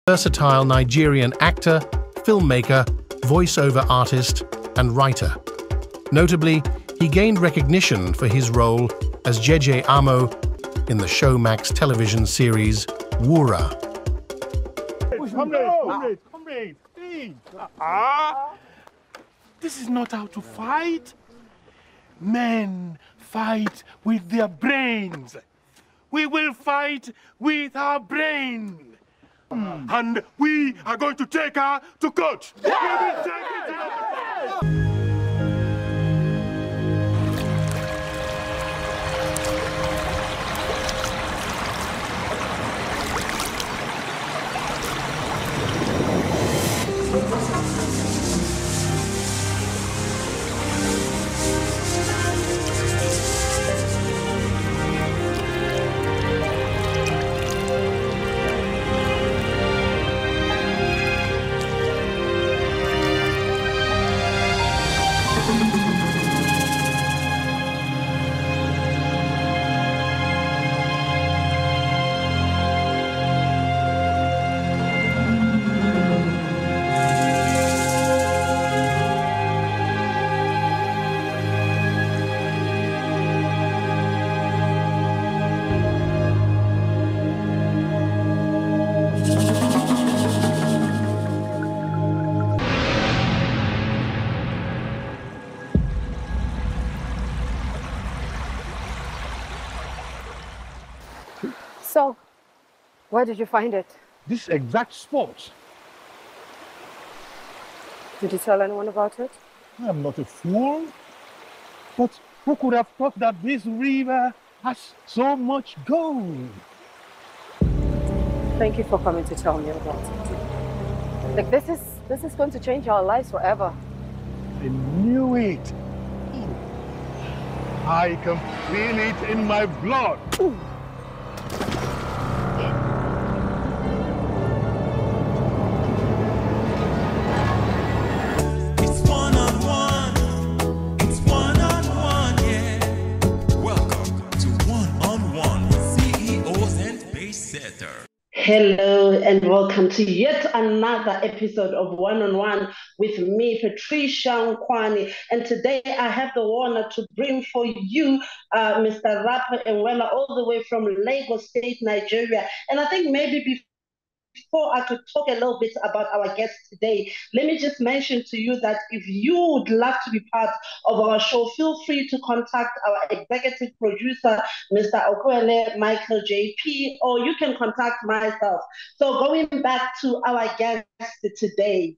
Versatile Nigerian actor, filmmaker, voiceover artist, and writer. Notably, he gained recognition for his role as Jeje Amoo in the Showmax television series Wura. Comrade, please. This is not how to fight. Men fight with their brains. We will fight with our brain. And we are going to take her to court. We will take it to court. So, where did you find it? This exact spot. Did you tell anyone about it? I'm not a fool. But who could have thought that this river has so much gold? Thank you for coming to tell me about it. Like, this is going to change our lives forever. I knew it. I can feel it in my blood. Ooh. Hello and welcome to yet another episode of One on One with me, Patricia Nkwane. And today I have the honor to bring for you Mr. Ropo Ewenla all the way from Lagos State, Nigeria. And I think maybe before I could talk a little bit about our guest today, let me just mention to you that if you would love to be part of our show, feel free to contact our executive producer, Mr. Okwele Michael JP, or you can contact myself. So going back to our guest today,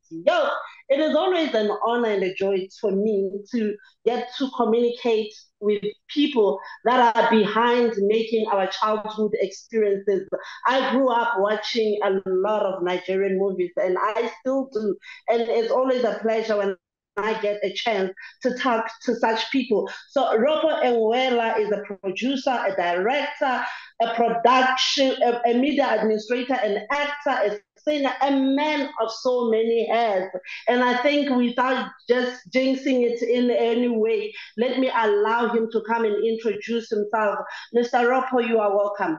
it is always an honor and a joy for me to get to communicate with people that are behind making our childhood experiences. I grew up watching a lot of Nigerian movies, and I still do. And it's always a pleasure when I get a chance to talk to such people. So Ropo Ewenla is a producer, a director, a production, a media administrator, an actor, a singer, a man of so many hats. And I think without just jinxing it in any way, let me allow him to come and introduce himself. Mr. Ropo, you are welcome.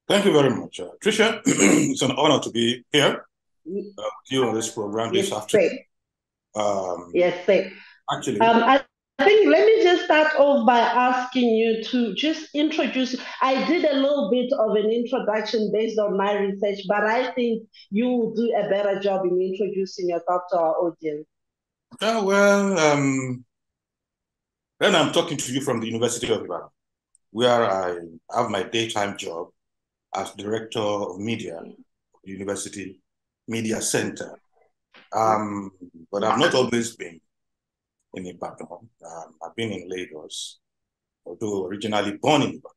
Thank you very much, Tricia. It's an honor to be here with you on this program this afternoon. Yes, sir. Actually, I think let me just start off by asking you to just introduce. I did a little bit of an introduction based on my research, but I think you will do a better job in introducing yourself to our audience. Then I'm talking to you from the University of Ibadan, where I have my daytime job as Director of Media of the University Media Center. But I've not always been in Ibadan. I've been in Lagos, although originally born in Ibadan.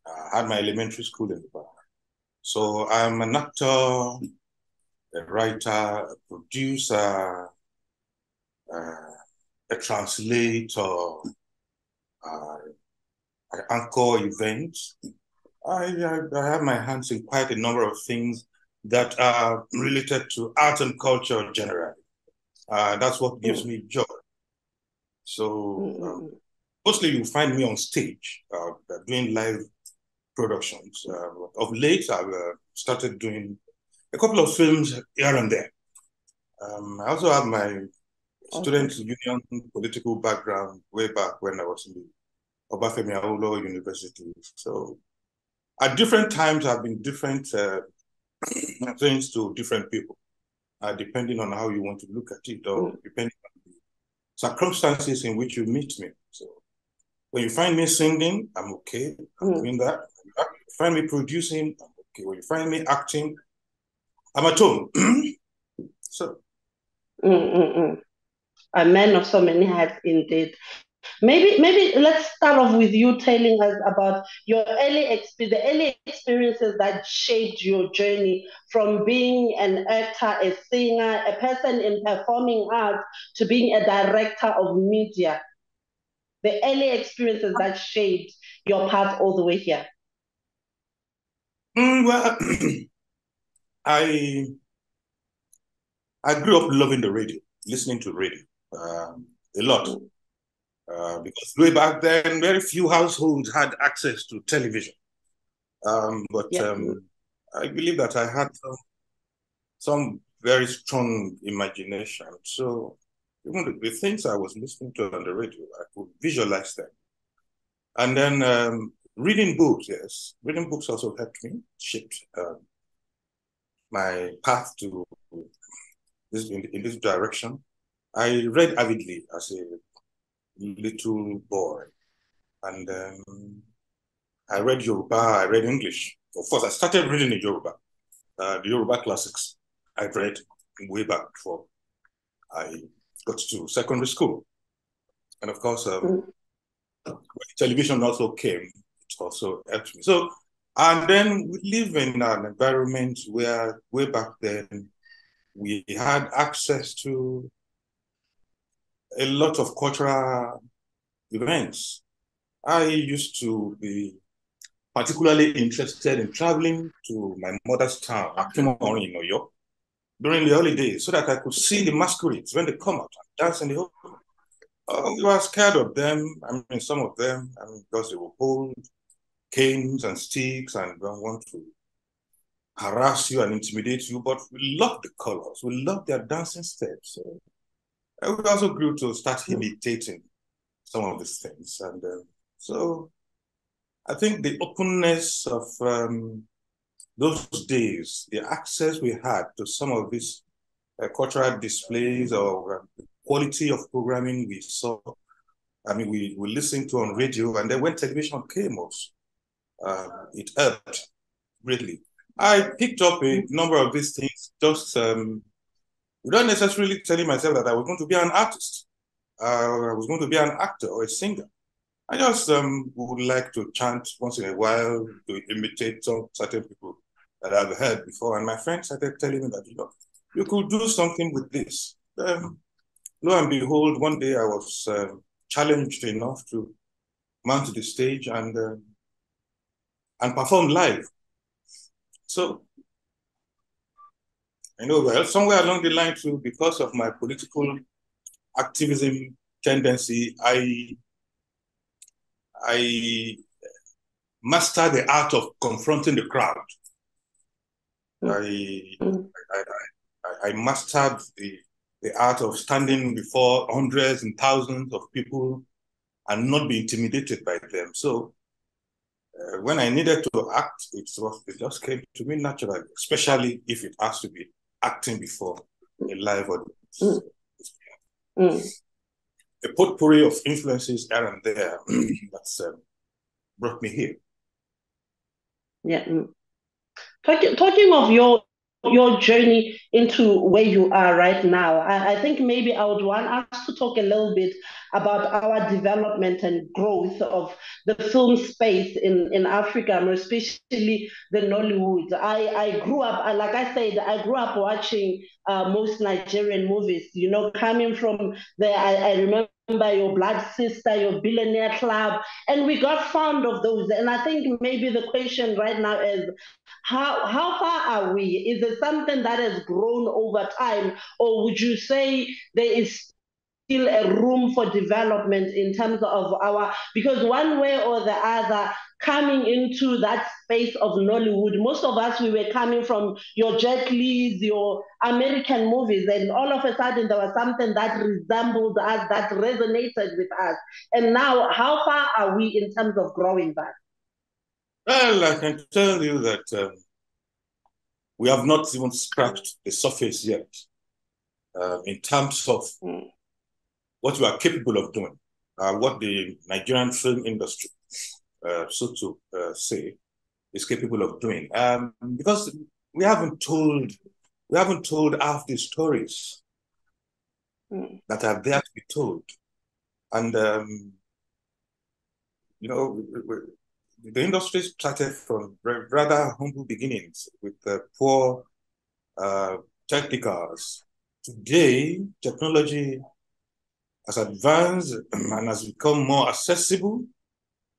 I had my elementary school in Ibadan. So I'm an actor, a writer, a producer, a translator. I anchor events. I have my hands in quite a number of things that are related to art and culture generally. That's what gives me joy. So mostly you find me on stage doing live productions. Of late, I've started doing a couple of films here and there. I also have my student union political background way back when I was in the Obafemi Awolowo University. So at different times, I've been different things to different people, depending on how you want to look at it, or depending on the circumstances in which you meet me. So when you find me singing, I'm okay. I'm doing that. When you find me producing, I'm okay. When you find me acting, I'm at home. So. A man of so many hats, indeed. Maybe let's start off with you telling us about your the early experiences that shaped your journey from being an actor, a singer, a person in performing arts to being a director of media. The early experiences that shaped your path all the way here. Well, I grew up loving the radio, listening to radio a lot. Because way back then, very few households had access to television. I believe that I had some very strong imagination. So even the things I was listening to on the radio, I could visualize them. And then reading books, yes. Reading books also helped me, shaped my path to in this direction. I read avidly as a little boy. And I read Yoruba, I read English. Of course, I started reading in Yoruba, the Yoruba classics I read way back before I got to secondary school. And of course, when television also came, it also helped me. So, and then we live in an environment where way back then, we had access to a lot of cultural events. I used to be particularly interested in traveling to my mother's town, Akimori in Oyo, during the holidays, so that I could see the masquerades when they come out and dance in the open. We were scared of them. I mean, some of them, because they will hold canes and sticks and don't want to harass you and intimidate you, but we loved the colors. We loved their dancing steps. So we also grew to start imitating some of these things. And so I think the openness of those days, the access we had to some of these cultural displays or quality of programming we saw, I mean, we listened to on radio, and then when television came also, it helped greatly. I picked up a number of these things just without necessarily telling myself that I was going to be an artist. I was going to be an actor or a singer. I just would like to chant once in a while, to imitate some certain people that I've heard before. And my friends started telling me that, you could do something with this. Lo and behold, one day I was challenged enough to mount the stage and perform live. So, well, somewhere along the line too, because of my political activism tendency, I mastered the art of confronting the crowd. I mastered the art of standing before hundreds and thousands of people and not be intimidated by them. So when I needed to act, it just came to me naturally, especially if it has to be acting before a live audience. A potpourri of influences here and there that's brought me here. Yeah. Talking of your journey into where you are right now, I think maybe I would want us to talk a little bit about our development and growth of the film space in Africa, especially the Nollywood. I grew up, like I said, I grew up watching most Nigerian movies, coming from there. I remember your Blood Sister, your Billionaire Club, and we got fond of those. And I think maybe the question right now is, how far are we? Is it something that has grown over time, or would you say there is still a room for development in terms of because one way or the other, coming into that space of Nollywood. Most of us, we were coming from your Jet Li's, your American movies, and all of a sudden there was something that resembled us, that resonated with us. And now, how far are we in terms of growing that? Well, I can tell you that we have not even scratched the surface yet in terms of what we are capable of doing, what the Nigerian film industry, so to say, is capable of doing. Because we haven't told half the stories that are there to be told. And, you know, the industry started from rather humble beginnings with poor technicals. Today, technology has advanced and has become more accessible.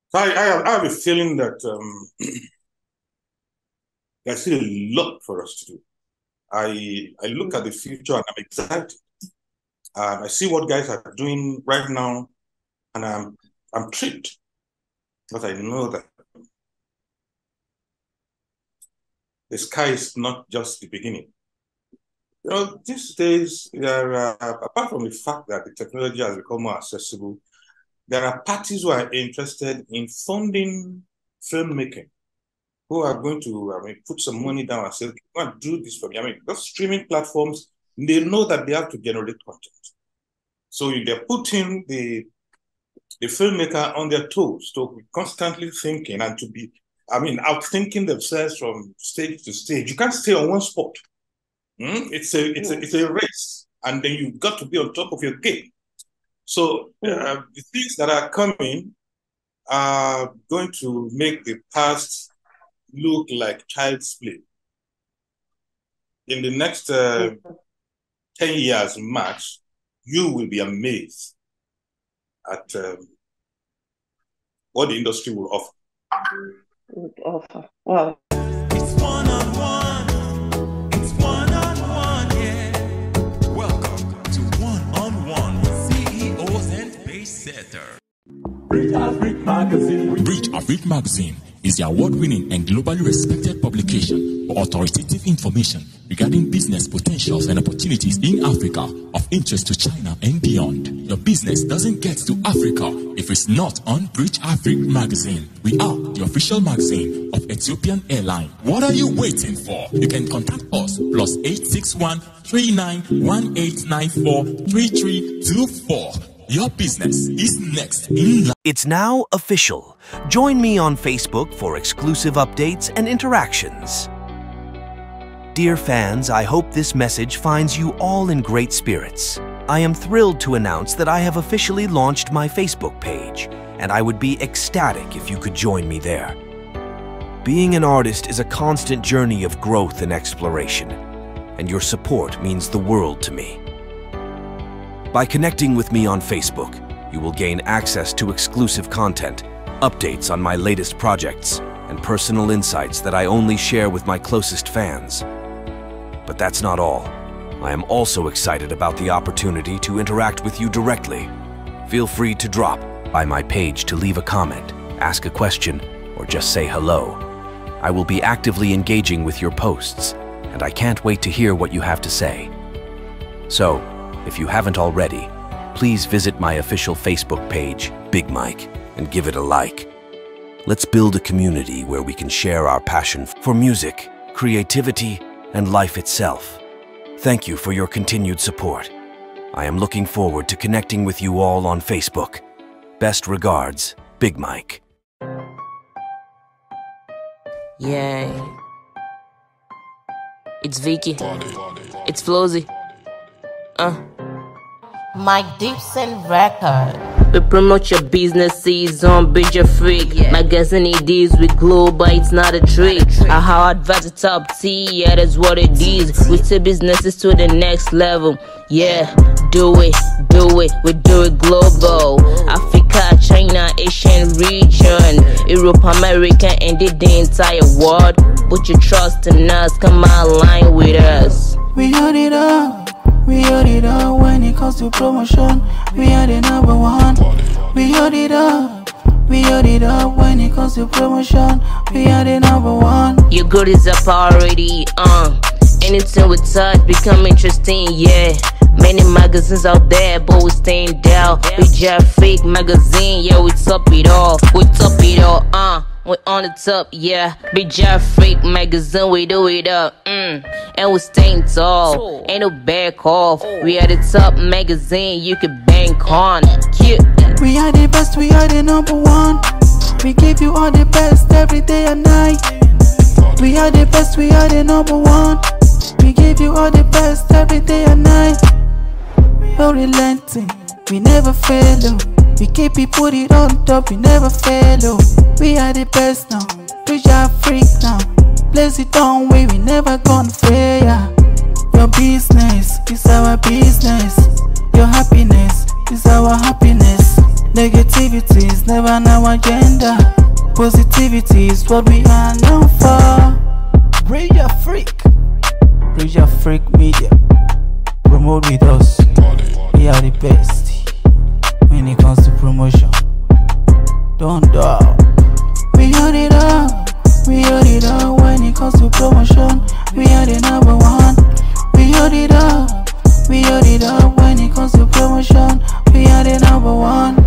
So I have a feeling that there's still a lot for us to do. I look at the future and I'm excited. I see what guys are doing right now, and I'm tripped. But I know that the sky is not just the beginning. You know, these days, apart from the fact that the technology has become more accessible, there are parties who are interested in funding filmmaking, who are going to, put some money down and say, okay, we want to do this for me. Those streaming platforms, they know that they have to generate content. So they're putting the filmmaker on their toes to be constantly thinking and to be, outthinking themselves from stage to stage. You can't stay on one spot. It's a race, and then you've got to be on top of your game. So the things that are coming are going to make the past look like child's play. In the next 10 years max, you will be amazed at what the industry will offer. Wow. It's one-on-one. It's one-on-one, yeah. Welcome to One-on-One with CEOs and Pace Setter. Bridge Afrique Magazine. Bridge Afrique Magazine is the award-winning and globally respected publication for authoritative information regarding business potentials and opportunities in Africa of interest to China and beyond. Your business doesn't get to Africa if it's not on Bridge Afrique Magazine. We are the official magazine of Ethiopian Airline. What are you waiting for? You can contact us +861 391894 3324. Your business is next in line. It's now official. Join me on Facebook for exclusive updates and interactions. Dear fans, I hope this message finds you all in great spirits. I am thrilled to announce that I have officially launched my Facebook page, and I would be ecstatic if you could join me there. Being an artist is a constant journey of growth and exploration, and your support means the world to me. By connecting with me on Facebook, you will gain access to exclusive content, updates on my latest projects, and personal insights that I only share with my closest fans. But that's not all. I am also excited about the opportunity to interact with you directly. Feel free to drop by my page to leave a comment, ask a question, or just say hello. I will be actively engaging with your posts, and I can't wait to hear what you have to say. So, if you haven't already, please visit my official Facebook page, Big Mike, and give it a like. Let's build a community where we can share our passion for music, creativity, and life itself. Thank you for your continued support. I am looking forward to connecting with you all on Facebook. Best regards, Big Mike. Yeah. It's Vicky. It's Flowzy. Mike Dixon Record. We promote your businesses on Bridge Afrique. Magazine ideas with global, it's not a trick. How advance the top T, yeah, that's what it is. We take businesses to the next level. Yeah, do it, we do it global. Africa, China, Asian region, Europe, America, and the entire world. Put your trust in us, come online with us. We hold it up. We hold it up when it comes to promotion. We are the #1. We hold it up. We are it up when it comes to promotion. We are the number one. Your good is up already, anything we touch become interesting, yeah. Many magazines out there, but we stand down. We just fake magazine, yeah, we top it all. We top it all, we on the top, yeah. Be just freak magazine, we do it up, and we stand tall. Ain't no back off. We are the top magazine, you can bank on. Yeah. We are the best, we are the number one. We give you all the best every day and night. We are the best, we are the number one. We give you all the best every day and night. No relenting, we never fail, oh. We keep it, put it on top, we never fail, oh. We are the best now, we are freak now. Place it on way, we never gonna fail, yeah. Your business is our business. Your happiness is our happiness. Negativity is never on our agenda. Positivity is what we are known for. Real Freak, Real Freak Media. Promote with us. We are the best when it comes to promotion. Don't doubt. We are it up. We are it up when it comes to promotion. We are the number one. We are it up. We are it up when it comes to promotion. We are the number one.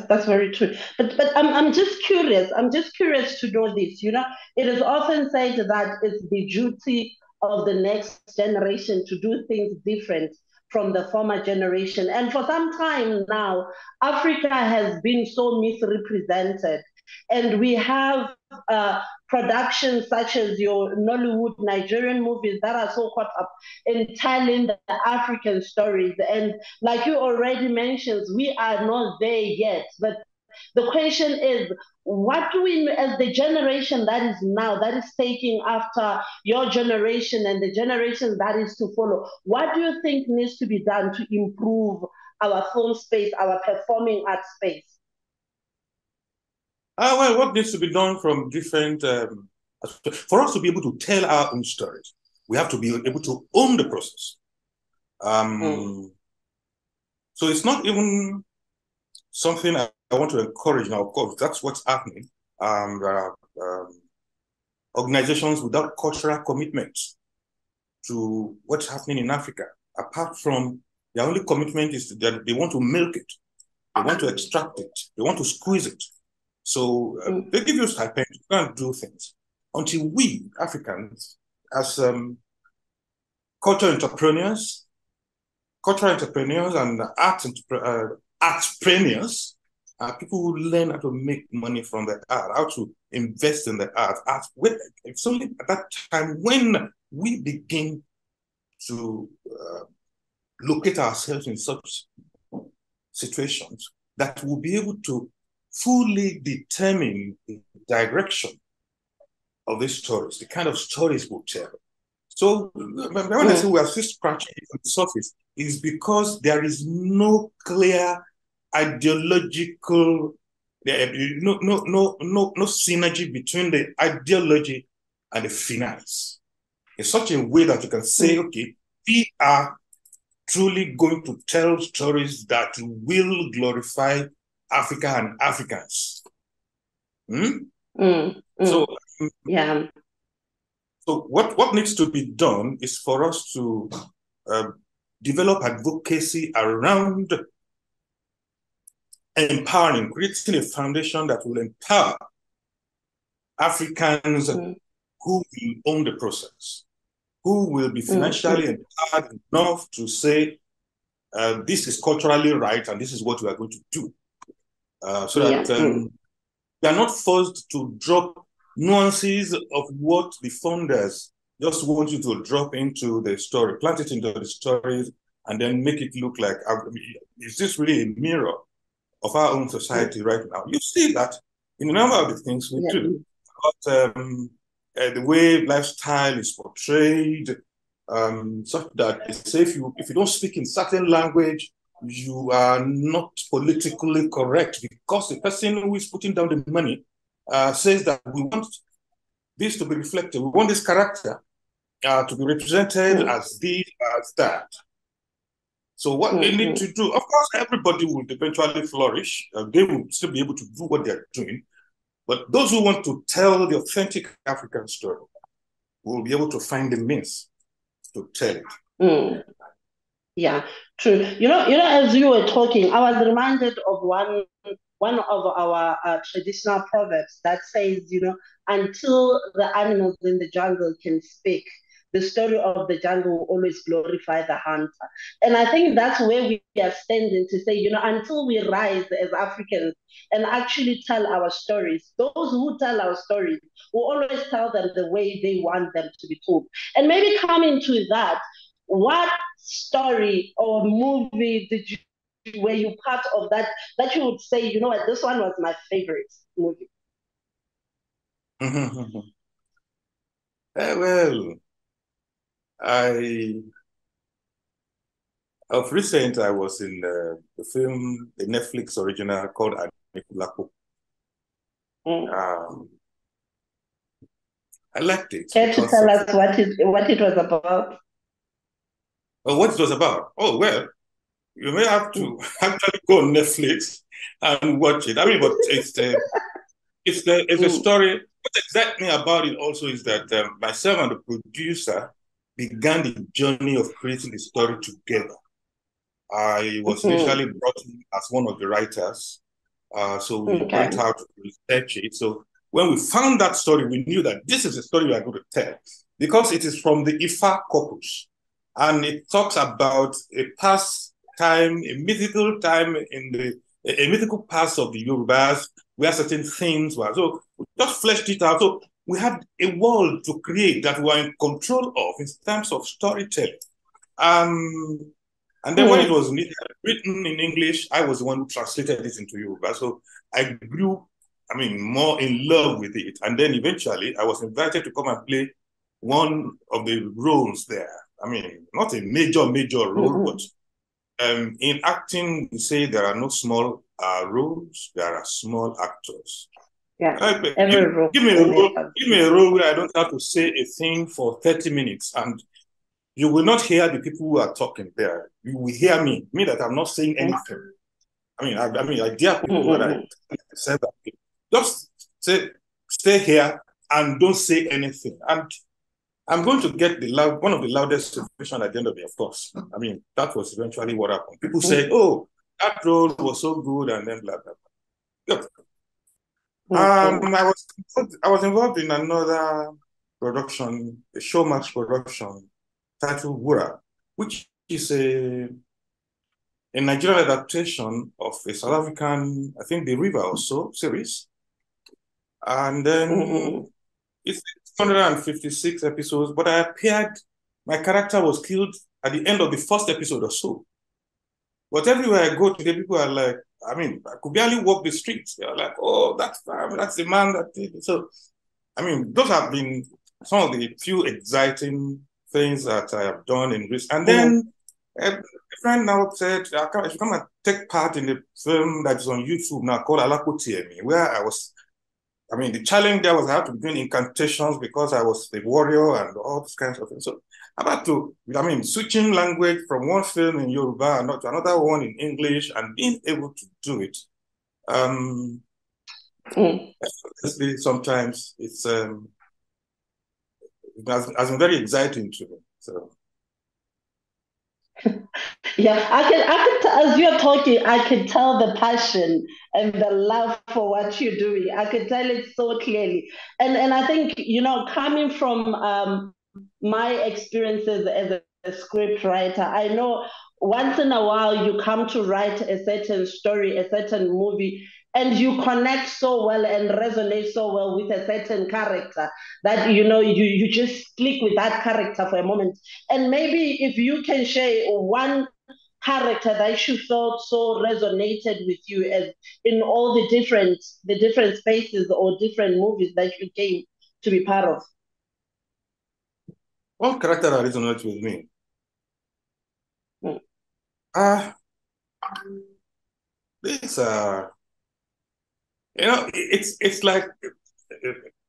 That's very true. But I'm just curious. I'm just curious to know this. You know, it is often said that it's the duty of the next generation to do things different from the former generation. And for some time now, Africa has been so misrepresented. And we have productions such as your Nollywood Nigerian movies that are so caught up in telling the African stories. And like you already mentioned, we are not there yet. But the question is, what do we, as the generation that is now, that is taking after your generation and the generation that is to follow, what do you think needs to be done to improve our film space, our performing art space? Well, what needs to be done from different, for us to be able to tell our own stories, we have to be able to own the process. So it's not even something I want to encourage now. Of course, that's what's happening. Organizations without cultural commitment to what's happening in Africa, apart from their only commitment is that they want to milk it, they want to extract it, they want to squeeze it. So they give you stipend, you can't do things. Until we, Africans, as cultural entrepreneurs and artpreneurs, people who learn how to make money from the art, how to invest in the art. It's only at that time when we begin to locate ourselves in such situations that we'll be able to fully determine the direction of these stories, the kind of stories we'll tell. So when I say we are still scratching on the surface, is because there is no clear ideological, no synergy between the ideology and the finance. In such a way that you can say, okay, we are truly going to tell stories that will glorify Africa and Africans. So, yeah. So what needs to be done is for us to develop advocacy around empowering, creating a foundation that will empower Africans who will own the process, who will be financially empowered enough to say, this is culturally right and this is what we are going to do. So that we are not forced to drop nuances of what the funders just want you to drop into the story, plant it into the stories, and then make it look like, is this really a mirror of our own society right now? You see that in a number of the things we do. About the way lifestyle is portrayed, such that they say if you don't speak in certain language, you are not politically correct, because the person who is putting down the money says that we want this to be reflected. We want this character to be represented as this, as that. So what they need to do, of course, everybody will eventually flourish. They will still be able to do what they're doing. But those who want to tell the authentic African story will be able to find the means to tell it. Yeah, true. As you were talking, I was reminded of one of our traditional proverbs that says, until the animals in the jungle can speak, the story of the jungle will always glorify the hunter. And I think that's where we are standing to say, until we rise as Africans and actually tell our stories, those who tell our stories will always tell them the way they want them to be told. And maybe coming to that, what story or movie were you part of that you would say, you know what, this one was my favorite movie? Well, of recent, I was in the film, the Netflix original called Anikulapo. I liked it. Care to tell us what it was about? Oh, what it was about? Oh, well, you may have to actually go on Netflix and watch it. I mean, but it's a story. What excites me about it also is that myself and the producer began the journey of creating the story together. I was initially brought in as one of the writers, so we went out to research it. So when we found that story, we knew that this is a story we are going to tell, because it is from the Ifa corpus. And it talks about a past time, a mythical time a mythical past of the Yorubas where certain things were. So we just fleshed it out. So we had a world to create that we were in control of in terms of storytelling. And then when it was written in English, I was the one who translated it into Yoruba. So I grew, more in love with it. And then eventually I was invited to come and play one of the roles there. Not a major role, but in acting, we say there are no small roles, there are small actors. Yeah, give me a role where I don't have to say a thing for 30 minutes, and you will not hear the people who are talking there. You will hear me that I'm not saying anything. I dare people when I say that. Just stay here and don't say anything. And I'm going to get one of the loudest situations at the end of it, of course. That was eventually what happened. People said, oh, that role was so good, and then blah, blah, blah. I was involved in another production, a Showmax production, titled Wura, which is a Nigerian adaptation of a South African, I think, The River or so, series. And then it's 156 episodes, but I appeared, my character was killed at the end of the first episode or so. But everywhere I go today, people are like, I could barely walk the streets. They're like, oh, that's the man that did it. So, those have been some of the few exciting things that I have done in this. And then a friend now said, I should come and take part in the film that is on YouTube now called Alakotiemi, where I was, the challenge there was I had to be doing incantations because I was the warrior and all these kinds of things. So I had to, switching language from one film in Yoruba and to another one in English and being able to do it. Sometimes it's it has been very exciting to me. So. Yeah, I can, as you're talking, I can tell the passion and the love for what you're doing. I can tell it so clearly. And I think, coming from my experiences as a script writer, I know once in a while you come to write a certain story, a certain movie, and you connect so well and resonate so well with a certain character that, you just click with that character for a moment. And maybe if you can share one character that you felt so resonated with you as in all the different spaces or different movies that you came to be part of. one character that resonates with me. This it's like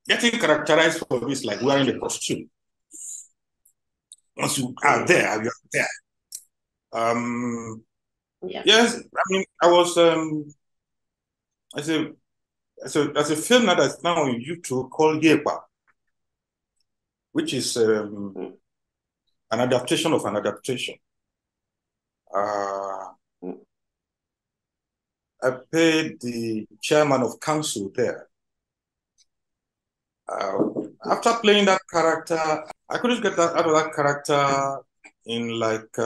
getting characterized for me is like wearing a costume. Once you are there, you're there. Yes, I mean, I was as a film that's now on YouTube called Yepa, which is an adaptation of an adaptation. I played the chairman of council there. After playing that character, I couldn't get that out of that character in like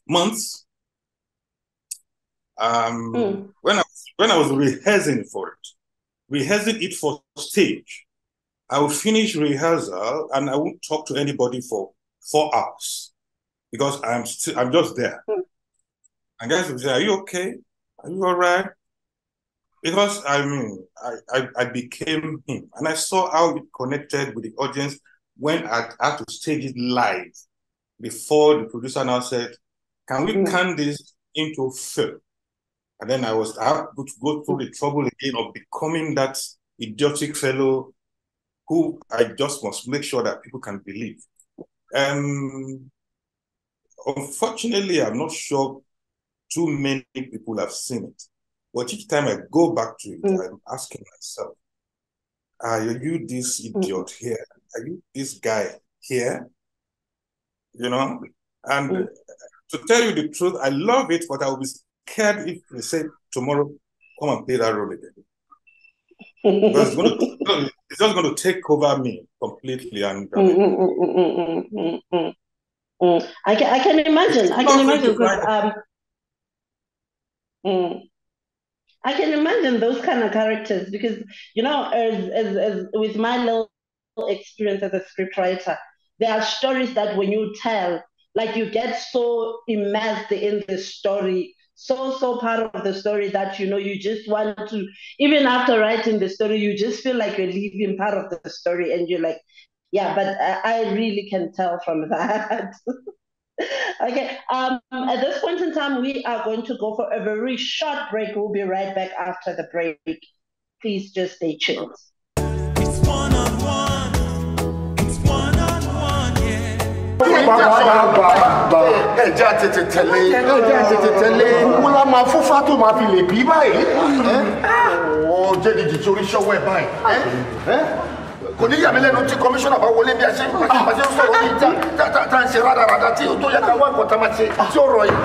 months. When I was rehearsing it for stage, I would finish rehearsal and I wouldn't talk to anybody for 4 hours because I'm just there. And guys would say, "Are you okay? Are you all right?" Because I mean, I became him, and I saw how it connected with the audience when I had to stage it live. Before the producer now said, "Can we turn this into film?" And then I had to go through the trouble again of becoming that idiotic fellow who I just must make sure that people can believe. Unfortunately, I'm not sure too many people have seen it. But each time I go back to it, I'm asking myself, are you this idiot here? Are you this guy here? You know? And to tell you the truth, I love it, but I will be scared if they say tomorrow, come and play that role again. Because it's just going to take over me completely. And I can imagine. I can imagine because I can imagine those kind of characters because, you know, as with my little experience as a scriptwriter, there are stories that when you tell, like you get so immersed in the story, so part of the story that, you know, you just want to, even after writing the story, you just feel like you're leaving part of the story and you're like, yeah, but I really can tell from that. Okay, at this point in time, we are going to go for a very short break. We'll be right back after the break. Please just stay tuned. It's one-on-one. It's one-on-one, yeah. Kò ní yà mí lẹ́nu tí commissioner bá wọlé bí a ṣe ń sọ̀rọ̀ yìí tá ń ṣe rádaràdà tí ó tó yẹ ká wá nǹkan tá máa ṣe tí ó rọ yìí.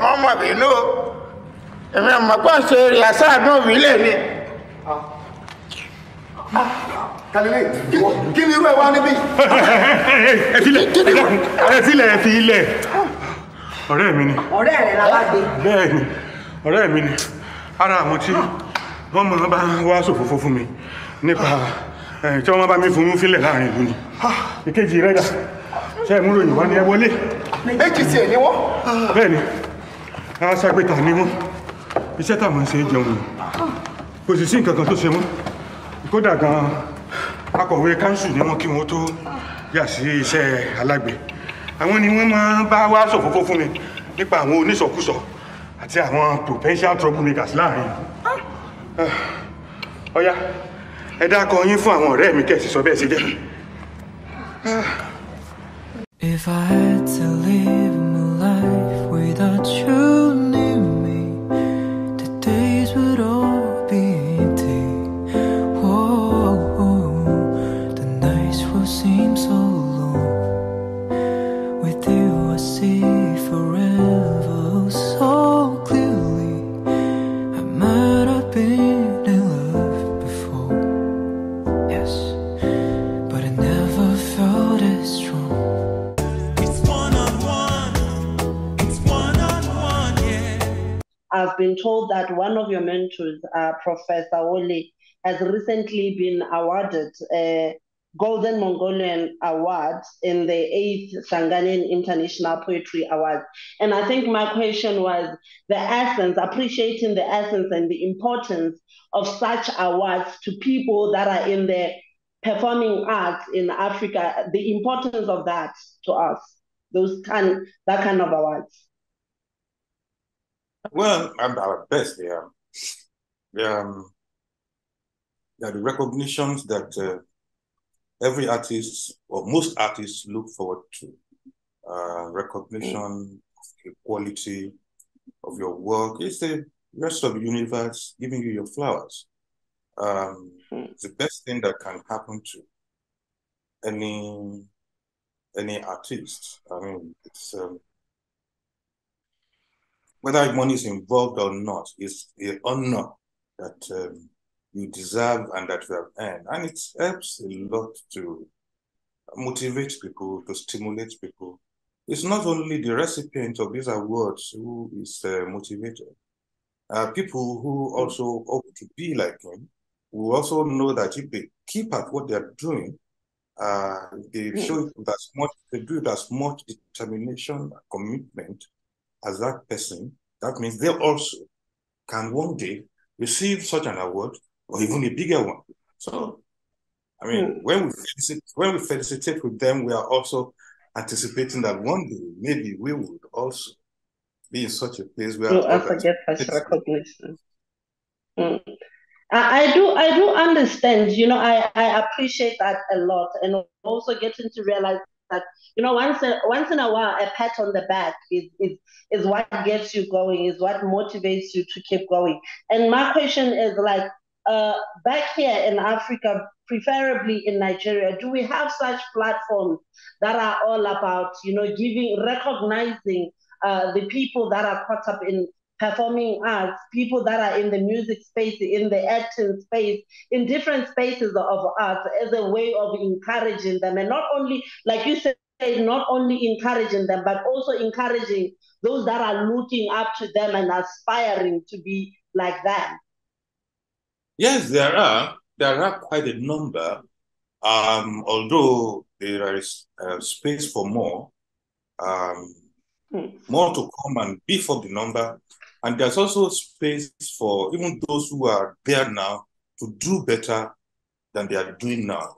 Mama bínú èmi àmọ́ pọ̀ ṣe rí àṣàdùn òbílẹ̀ ni. Kàlílẹ̀ kí ni irú ẹ̀ wá níbí? Ẹ fi ilẹ̀ ọ̀rẹ́ mi ni. Ọ̀rẹ́ rẹ̀ la bá gbé. Bẹ́ẹ̀ ni ọ̀rẹ́ mi ni ara àwọn tí wọ́n mọ̀ bá wá ṣòfófó fún mi nípa tí wọ́n bá mi fún fílẹ̀ láàrin ìlú ni. Ìkejì rẹ̀ dà ṣe é múròyìn wá ní ẹ wọlé. Méjì sí ẹ̀ ní wọ́n. Bẹ́ẹ̀ ni àwọn aṣàgbéta ní wọ́n iṣẹ́ táwọn ṣe jẹun ni kò sì sí nǹkan kan tó ṣe wọ́n kódà gan akọ̀wé káńsù ní wọ́n kí wọ́n tó yà sí iṣẹ́ alágbe àwọn ni wọ́n máa bá wá ṣòfófó fún mi nípa àwọn oníṣọ̀kúsọ àti àwọn potential troublemakers láàrin ọ̀yá ẹ dákọ yín fún àwọn ọ̀rẹ́ mi kẹ́sì sọ bẹ́ẹ̀ sí jẹ́. If I had to live my life without you near me, the days would all be empty. Whoa, the nights will seem so long. With you I see forever so clearly. I might have been in love before, yes, but I never felt as strong. It's one-on-one. been told that one of your mentors, Professor Wole, has recently been awarded a Golden Mongolian Award in the 8th Shanganen International Poetry Award. And I think my question was the essence, appreciating the essence and the importance of such awards to people that are in the performing arts in Africa, the importance of that to us, that kind of awards. Well, at our best, they are the recognitions that every artist or most artists look forward to. Recognition of the quality of your work. It's the rest of the universe giving you your flowers. It's the best thing that can happen to any artist. I mean, it's whether money is involved or not, it's the honor that you deserve and that you have earned. And it helps a lot to motivate people, to stimulate people. It's not only the recipient of these awards who is motivated. People who also hope to be like him will also know that if they keep at what they're doing, they show it with as much, they do it as much determination and commitment as that person. That means they also can one day receive such an award or even a bigger one. So, I mean, when we felicitate with them, we are also anticipating that one day maybe we would also be in such a place where others get such recognition. I do understand. You know, I appreciate that a lot, and also getting to realize that, you know, once in a while, a pat on the back is what gets you going, is what motivates you to keep going. And my question is like, back here in Africa, preferably in Nigeria, do we have such platforms that are all about, you know, recognizing the people that are caught up in performing arts, people that are in the music space, in the acting space, in different spaces of arts, as a way of encouraging them, and not only, like you said, not only encouraging them, but also encouraging those that are looking up to them and aspiring to be like them? Yes, there are quite a number, although there is space for more to come and beef up the number. And there's also space for even those who are there now to do better than they are doing now,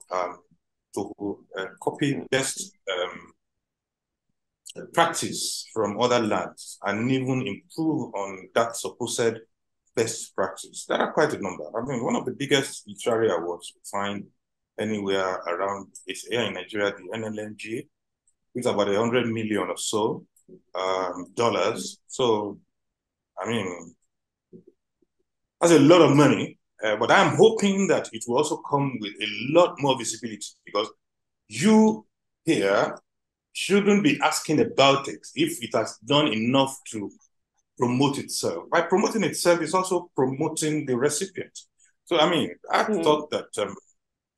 to copy best practice from other lands and even improve on that supposed best practice. There are quite a number. I mean, one of the biggest literary awards you find anywhere around is here in Nigeria, the NLNG. It's about $100 million or so dollars. So, I mean, that's a lot of money, but I'm hoping that it will also come with a lot more visibility, because you here shouldn't be asking about it if it has done enough to promote itself. By promoting itself, it's also promoting the recipient. So, I mean, I thought that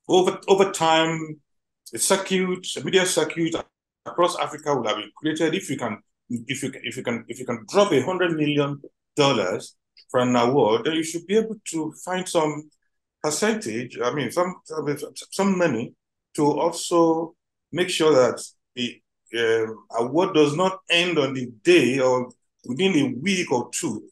over time, a media circuit across Africa would have been created if you can drop $100 million for an award, then you should be able to find some percentage, I mean, some money to also make sure that the award does not end on the day or within a week or two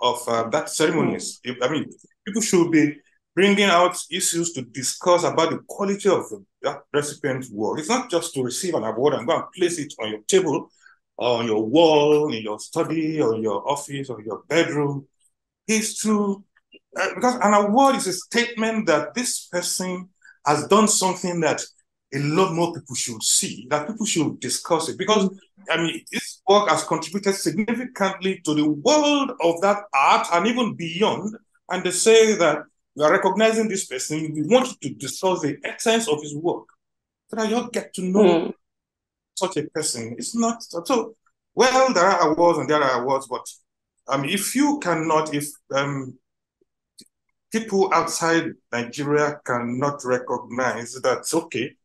of that ceremonies. I mean, people should be bringing out issues to discuss about the quality of that recipient's work. It's not just to receive an award and go and place it on your table or on your wall, in your study, or in your office, or your bedroom. Is to, because an award is a statement that this person has done something that a lot more people should see, that people should discuss it. Because, I mean, this work has contributed significantly to the world of that art and even beyond. And they say that we are recognizing this person, we want to discuss the essence of his work, so that you get to know such a person. It's not so. Well, there are awards and there are awards, but if you cannot, if people outside Nigeria cannot recognize that, okay,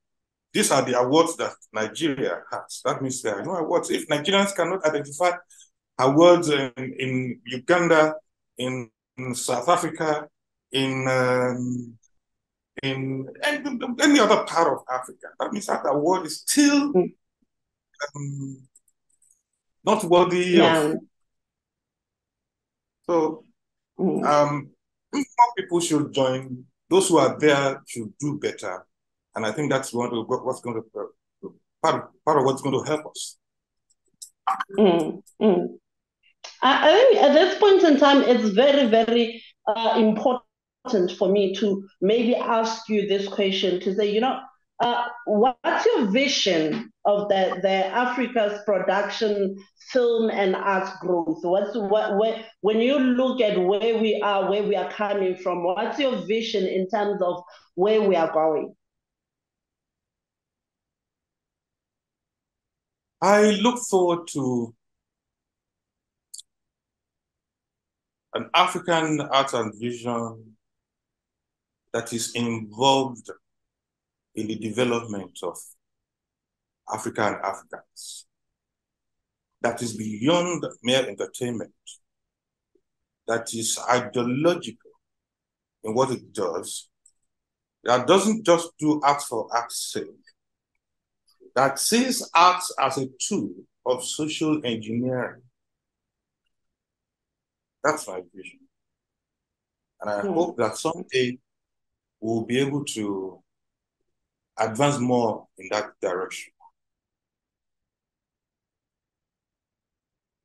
these are the awards that Nigeria has, that means there are no awards. If Nigerians cannot identify awards in Uganda, in South Africa, in any other part of Africa. That means that award is still not worthy of. So more people should join. Those who are there should do better, and I think that's part of what's going to help us. I think at this point in time, it's very, very important for me to maybe ask you this question, to say, what's your vision of the Africa's production, film and arts growth? When you look at where we are coming from, what's your vision in terms of where we are going? I look forward to an African art and vision that is involved in the development of Africa and Africans, that is beyond mere entertainment, that is ideological in what it does, that doesn't just do art for art's sake, that sees art as a tool of social engineering. That's my vision. And I hope that someday we'll be able to advance more in that direction,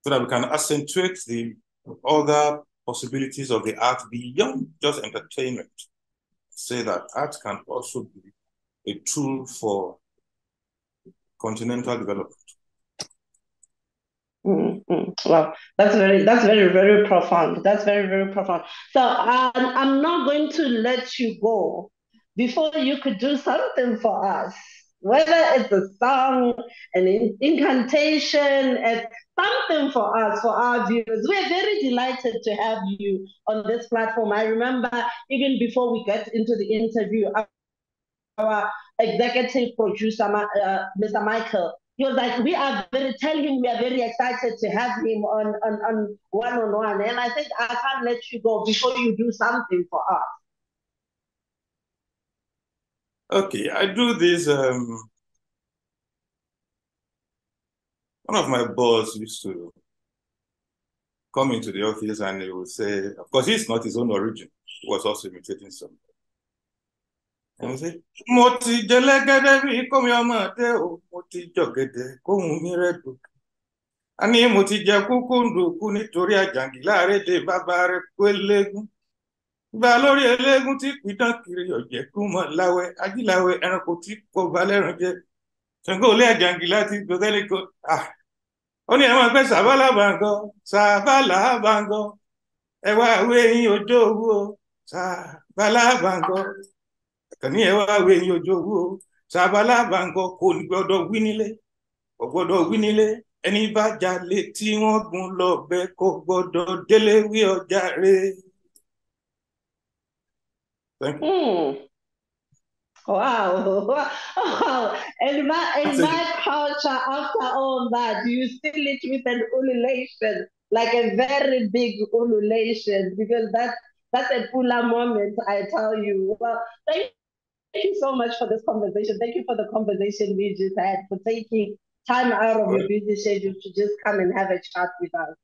so that we can accentuate the other possibilities of the art beyond just entertainment. Say that art can also be a tool for continental development. Wow, that's very, very profound. That's very, very profound. So I'm not going to let you go before you could do something for us, whether it's a song, an incantation, something for us, for our viewers. We're very delighted to have you on this platform. I remember even before we get into the interview, our executive producer, Mr. Michael, he was like, tell him we are very excited to have him on one-on-one. And I think I can't let you go before you do something for us. Okay, I do this. One of my boss used to come into the office and he would say, of course, he's not his own origin. He was also imitating somebody. And he said, Moti jelegede bi komi omode o, moti jogede kohun mi redu. Ani moti je kukundu ku nítorí àjàngílá rédè bàbá rẹ̀ kú eléégún. Gba lórí eléégún tí pidán kiri ọ̀jẹ̀ kú mọ́ láwẹ̀, ajíláwẹ̀ ẹranko tí kò bá lẹ́rùn jẹ. Ṣàngó olé àjàngílá tí gbọ́dẹ́lẹ́ kó. Ó ní ẹ máa gbé sàbálà bàngọ́, ẹ wá wé yín ọjọ́ owó, sàbálà bàngọ́. Kàní ẹ wá wé yín ọjọ́ owó, sàbálà bàngọ́ kò ní gbọ́dọ̀ wí nílé, kò gbọ́dọ̀ wí nílé. Ẹni bá jalè tí wọ́n gún lọ́bẹ kò gbọ́dọ̀ délé wí ọjà rẹ̀. Thank you. Wow. Wow. In my culture, after all that, you still it with an ululation, like a very big ululation, because that's a Pula moment, I tell you. Well, thank you so much for this conversation. Thank you for the conversation we just had, for taking time out of your busy schedule to just come and have a chat with us.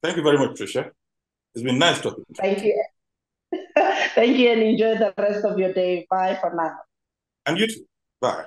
Thank you very much, Patricia. It's been nice talking to you. Thank you. Thank you, and enjoy the rest of your day. Bye for now. And you too. Bye.